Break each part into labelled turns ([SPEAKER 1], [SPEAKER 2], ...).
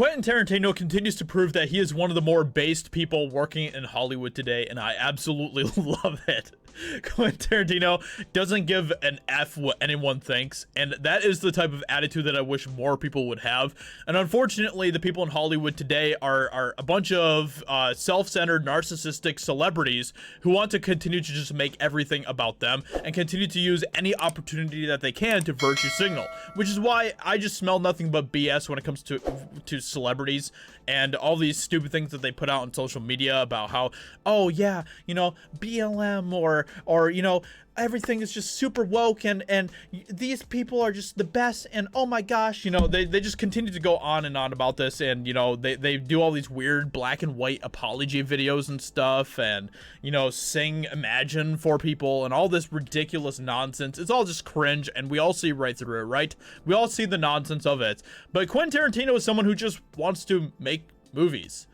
[SPEAKER 1] Quentin Tarantino continues to prove that he is one of the more based people working in Hollywood today, and I absolutely love it. Quentin Tarantino doesn't give an F what anyone thinks, and that is the type of attitude that I wish more people would have. And unfortunately, the people in Hollywood today are a bunch of self-centered, narcissistic celebrities who want to continue to just make everything about them and continue to use any opportunity that they can to virtue signal, which is why I just smell nothing but BS when it comes to celebrities and all these stupid things that they put out on social media about how, oh yeah, you know, BLM or you know, everything is just super woke and these people are just the best, and oh my gosh, you know, they just continue to go on and on about this, and you know, they do all these weird black and white apology videos and stuff, and you know, sing Imagine for people and all this ridiculous nonsense. It's all just cringe, and we all see right through it, right? We all see the nonsense of it. But Quentin Tarantino is someone who just wants to make movies,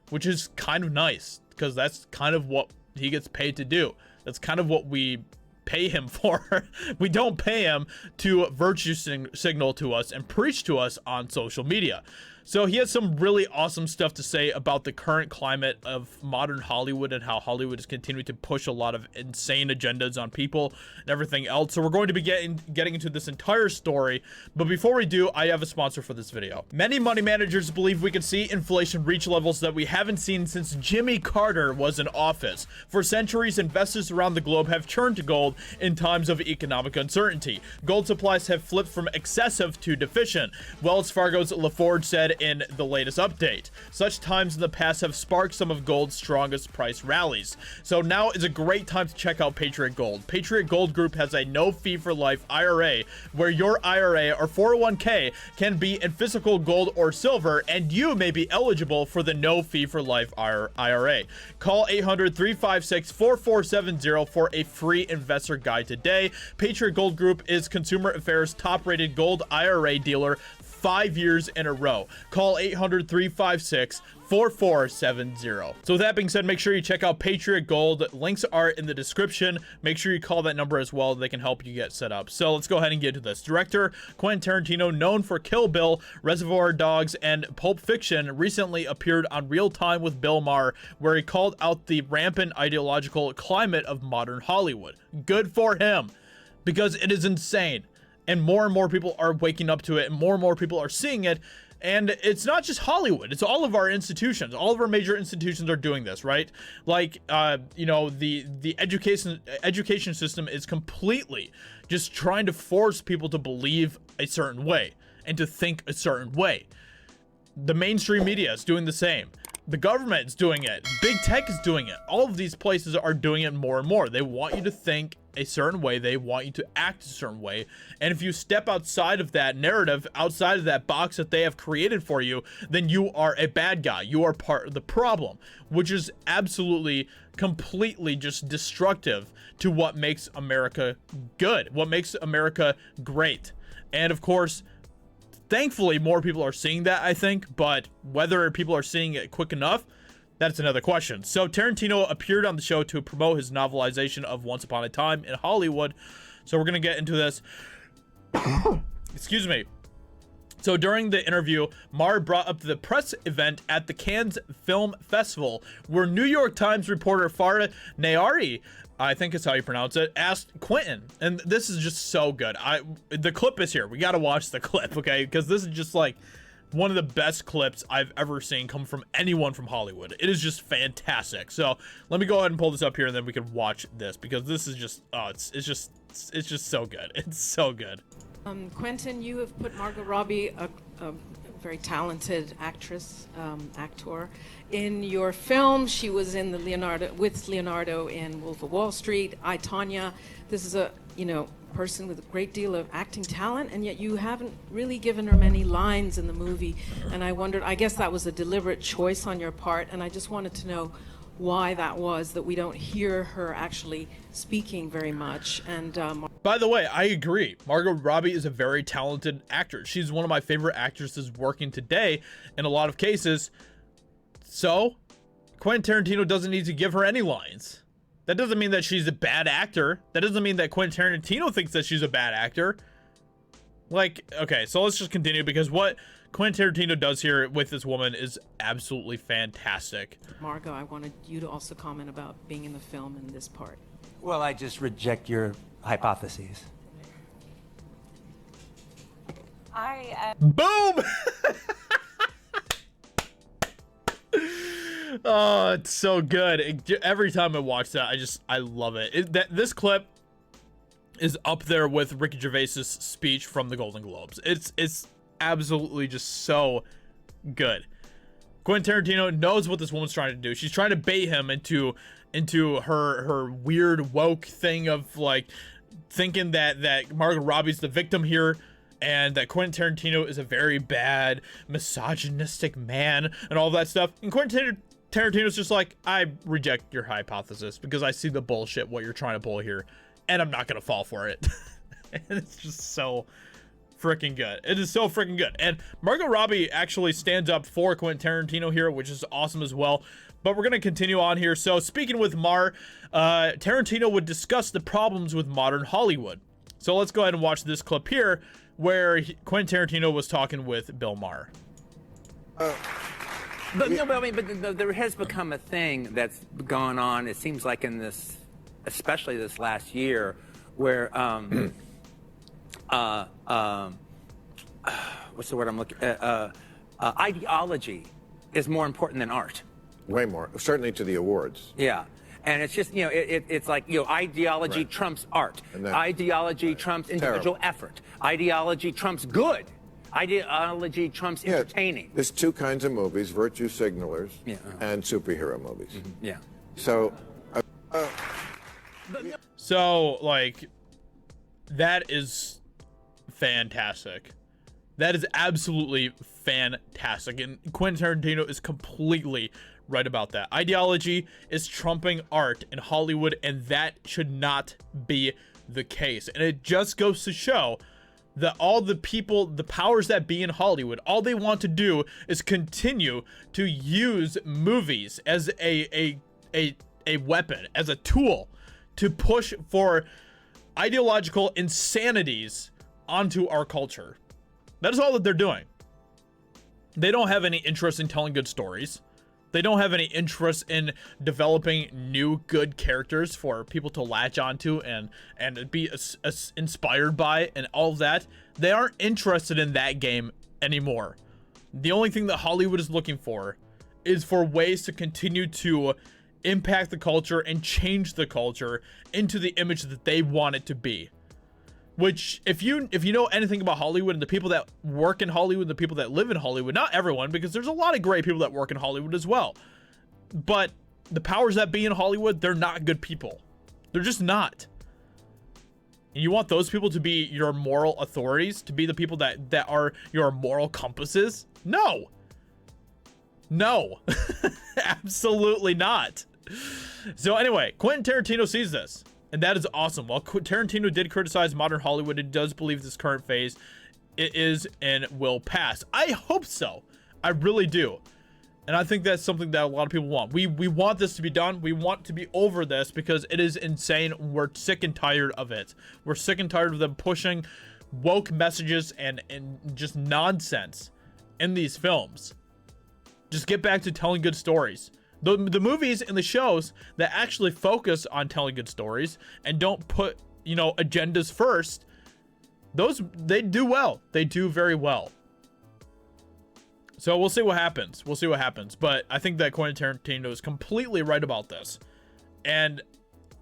[SPEAKER 1] which is kind of nice, because that's kind of what he gets paid to do. That's kind of what we pay him for. We don't pay him to virtue signal to us and preach to us on social media. So he has some really awesome stuff to say about the current climate of modern Hollywood and how Hollywood is continuing to push a lot of insane agendas on people and everything else. So we're going to be getting into this entire story. But before we do, I have a sponsor for this video. Many money managers believe we can see inflation reach levels that we haven't seen since Jimmy Carter was in office. For centuries, investors around the globe have turned to gold in times of economic uncertainty. Gold supplies have flipped from excessive to deficient. Wells Fargo's LaForge said in the latest update. Such times in the past have sparked some of gold's strongest price rallies. So now is a great time to check out Patriot Gold. Patriot Gold Group has a no fee for life IRA where your IRA or 401k can be in physical gold or silver, and you may be eligible for the no fee for life IRA. Call 800-356-4470 for a free investor guide today. Patriot Gold Group is Consumer Affairs top rated gold IRA dealer 5 years in a row. Call 800-356-4470. So with that being said, make sure you check out Patriot Gold. Links are in the description. Make sure you call that number as well. They can help you get set up. So let's go ahead and get to this. Director Quentin Tarantino, known for Kill Bill, Reservoir Dogs, and Pulp Fiction, recently appeared on Real Time with Bill Maher, where he called out the rampant ideological climate of modern Hollywood. Good for him, because it is insane. And more people are waking up to it, and more people are seeing it. And it's not just Hollywood, it's all of our institutions. All of our major institutions are doing this, right? Like, you know, the education system is completely just trying to force people to believe a certain way and to think a certain way. The mainstream media is doing the same. The government is doing it. Big tech is doing it. All of these places are doing it more and more. They want you to think a certain way. They want you to act a certain way. And if you step outside of that narrative, outside of that box that they have created for you, then you are a bad guy. You are part of the problem, which is absolutely, completely just destructive to what makes America good, what makes America great. And of course, thankfully, more people are seeing that, I think, but whether people are seeing it quick enough, that's another question. So Tarantino appeared on the show to promote his novelization of Once Upon a Time in Hollywood. So we're going to get into this. Excuse me. So during the interview, Maher brought up the press event at the Cannes Film Festival, where New York Times reporter Farah Nayari, I think is how you pronounce it, asked Quentin, and this is just so good. The clip is here. We got to watch the clip, okay? Because this is just like one of the best clips I've ever seen come from anyone from Hollywood. It is just fantastic. So let me go ahead and pull this up here, and then we can watch this, because this is just, oh, it's just so good. It's so good.
[SPEAKER 2] Quentin, you have put Margot Robbie, a very talented actress, actor, in your film. She was in with Leonardo in Wolf of Wall Street. I, Tonya. This is a, you know, person with a great deal of acting talent, and yet you haven't really given her many lines in the movie. And I wondered, I guess that was a deliberate choice on your part, and I just wanted to know why that was, that we don't hear her actually speaking very much. And
[SPEAKER 1] by the way, I agree. Margot Robbie is a very talented actor. She's one of my favorite actresses working today in a lot of cases. So Quentin Tarantino doesn't need to give her any lines. That doesn't mean that she's a bad actor. That doesn't mean that Quentin Tarantino thinks that she's a bad actor. Like, okay, so let's just continue, because what Quentin Tarantino does here with this woman is absolutely fantastic.
[SPEAKER 2] Margot, I wanted you to also comment about being in the film in this part.
[SPEAKER 3] Well, I just reject your hypotheses.
[SPEAKER 1] Boom! Oh, it's so good. Every time I watch that, I love it. This clip is up there with Ricky Gervais's speech from the Golden Globes. It's absolutely just so good. Quentin Tarantino knows what this woman's trying to do. She's trying to bait him into her weird woke thing of like thinking that Margot Robbie's the victim here, and that Quentin Tarantino is a very bad misogynistic man and all that stuff. And Quentin Tarantino's just like, I reject your hypothesis because I see the bullshit what you're trying to pull here, and I'm not gonna fall for it. And it's just so freaking good. It is so freaking good. And Margot Robbie actually stands up for Quentin Tarantino here, which is awesome as well. But we're gonna continue on here. So speaking with Maher, Tarantino would discuss the problems with modern Hollywood. So let's go ahead and watch this clip here where Quentin Tarantino was talking with Bill Maher.
[SPEAKER 3] But no, but I mean, but there has become a thing that's gone on. It seems like in this, especially this last year, where what's the word I'm looking? Ideology is more important than art.
[SPEAKER 4] Way more, certainly to the awards.
[SPEAKER 3] Yeah. And it's just, it's like, ideology
[SPEAKER 4] Right.
[SPEAKER 3] trumps art.
[SPEAKER 4] And then-
[SPEAKER 3] Ideology trumps individual
[SPEAKER 4] Terrible.
[SPEAKER 3] effort. Ideology trumps good. Ideology trumps
[SPEAKER 4] Yeah,
[SPEAKER 3] entertaining.
[SPEAKER 4] there's two kinds of movies: virtue signalers
[SPEAKER 3] Yeah,
[SPEAKER 4] and superhero movies.
[SPEAKER 3] Yeah.
[SPEAKER 4] So,
[SPEAKER 1] So, like, that is fantastic. That is absolutely fantastic. And Quentin Tarantino is completely right about that. Ideology is trumping art in Hollywood, and that should not be the case. And it just goes to show that all the people, the powers that be in Hollywood, all they want to do is continue to use movies as a weapon, as a tool to push for ideological insanities onto our culture. That is all that they're doing. They don't have any interest in telling good stories. They don't have any interest in developing new good characters for people to latch onto and be inspired by and all of that. They aren't interested in that game anymore. The only thing that Hollywood is looking for is for ways to continue to impact the culture and change the culture into the image that they want it to be. Which, if you know anything about Hollywood and the people that work in Hollywood, the people that live in Hollywood, not everyone, because there's a lot of great people that work in Hollywood as well. But the powers that be in Hollywood, they're not good people. They're just not. And you want those people to be your moral authorities, to be the people that are your moral compasses? No. No. Absolutely not. So anyway, Quentin Tarantino sees this. And that is awesome. While Tarantino did criticize modern Hollywood, it does believe this current phase it is and will pass. I hope so. I really do. And I think that's something that a lot of people want. We want this to be done. We want to be over this because it is insane. We're sick and tired of it. We're sick and tired of them pushing woke messages and just nonsense in these films. Just get back to telling good stories. The movies and the shows that actually focus on telling good stories and don't put, agendas first, those, they do well. They do very well. So we'll see what happens. We'll see what happens. But I think that Quentin Tarantino is completely right about this. And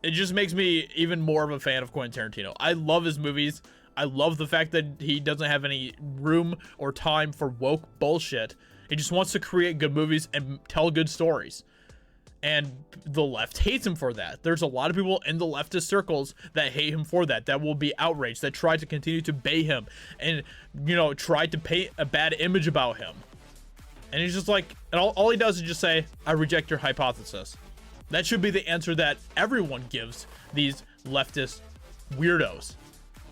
[SPEAKER 1] it just makes me even more of a fan of Quentin Tarantino. I love his movies. I love the fact that he doesn't have any room or time for woke bullshit. He just wants to create good movies and tell good stories. And the left hates him for that. There's a lot of people in the leftist circles that hate him for that, that will be outraged, that try to continue to bait him and, try to paint a bad image about him. And he's just like, and all he does is just say, I reject your hypothesis. That should be the answer that everyone gives these leftist weirdos.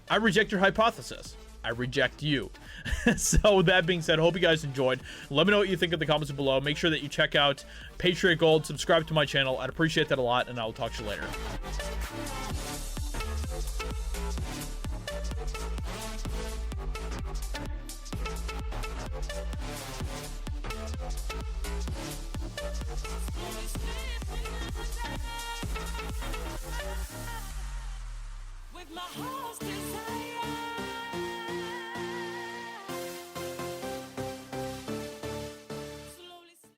[SPEAKER 1] I reject your hypothesis. I reject you. So with that being said, I hope you guys enjoyed. Let me know what you think in the comments below. Make sure that you check out Patriot Gold, subscribe to my channel. I'd appreciate that a lot, and I'll talk to you later.
[SPEAKER 5] with my heart's desire.